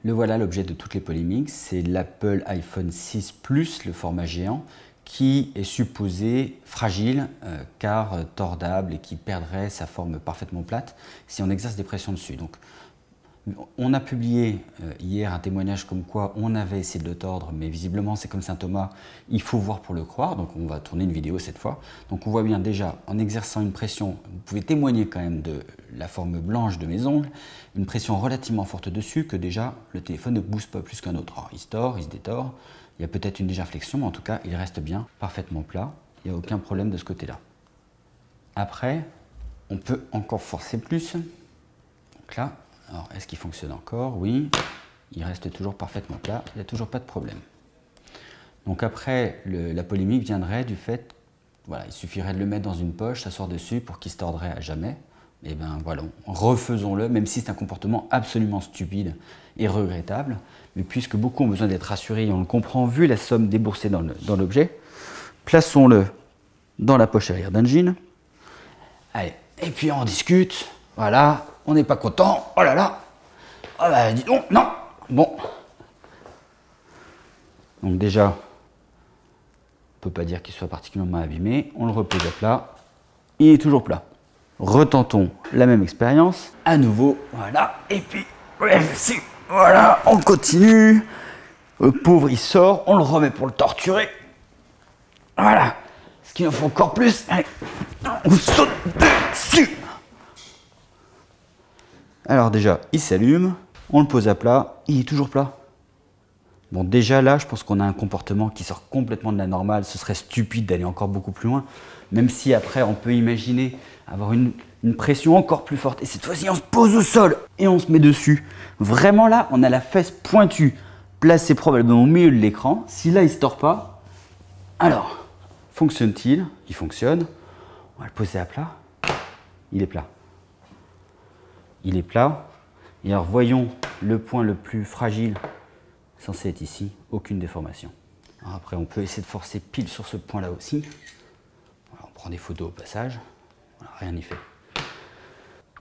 Le voilà l'objet de toutes les polémiques, c'est l'Apple iPhone 6 Plus, le format géant, qui est supposé fragile car tordable et qui perdrait sa forme parfaitement plate si on exerce des pressions dessus. Donc, on a publié hier un témoignage comme quoi on avait essayé de le tordre, mais visiblement c'est comme Saint Thomas, il faut voir pour le croire, donc on va tourner une vidéo cette fois. Donc on voit bien déjà, en exerçant une pression, vous pouvez témoigner quand même de la forme blanche de mes ongles, une pression relativement forte dessus, que déjà le téléphone ne bouge pas plus qu'un autre. Alors, il se tord, il se détord, il y a peut-être une légère flexion, mais en tout cas il reste bien parfaitement plat, il n'y a aucun problème de ce côté-là. Après, on peut encore forcer plus, donc là, alors, est-ce qu'il fonctionne encore? Oui, il reste toujours parfaitement plat, il n'y a toujours pas de problème. Donc après, la polémique viendrait du fait, voilà, il suffirait de le mettre dans une poche, s'asseoir dessus pour qu'il se tordrait à jamais. Et bien voilà, refaisons-le, même si c'est un comportement absolument stupide et regrettable. Mais puisque beaucoup ont besoin d'être rassurés, et on le comprend vu la somme déboursée dans l'objet, plaçons-le dans la poche arrière d'un jean. Allez, et puis on discute, voilà. On n'est pas content, oh là là, oh bah dis donc, non, bon. Donc déjà, on ne peut pas dire qu'il soit particulièrement abîmé, on le repose à plat, il est toujours plat. Retentons la même expérience, à nouveau, voilà, et puis, voilà, on continue, le pauvre il sort, on le remet pour le torturer, voilà, ce qu'il en faut encore plus, allez, on saute dessus. Alors déjà, il s'allume, on le pose à plat, il est toujours plat. Bon, déjà là, je pense qu'on a un comportement qui sort complètement de la normale. Ce serait stupide d'aller encore beaucoup plus loin, même si après, on peut imaginer avoir une pression encore plus forte. Et cette fois-ci, on se pose au sol et on se met dessus. Vraiment là, on a la fesse pointue, placée probablement au milieu de l'écran. Si là, il ne se tord pas, alors, fonctionne-t-il? Il fonctionne. On va le poser à plat. Il est plat. Il est plat. Et alors voyons le point le plus fragile, censé être ici, aucune déformation. Alors après on peut essayer de forcer pile sur ce point là aussi. Voilà, on prend des photos au passage, voilà, rien n'y fait.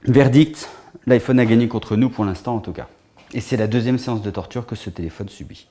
Verdict, l'iPhone a gagné contre nous pour l'instant en tout cas. Et c'est la deuxième séance de torture que ce téléphone subit.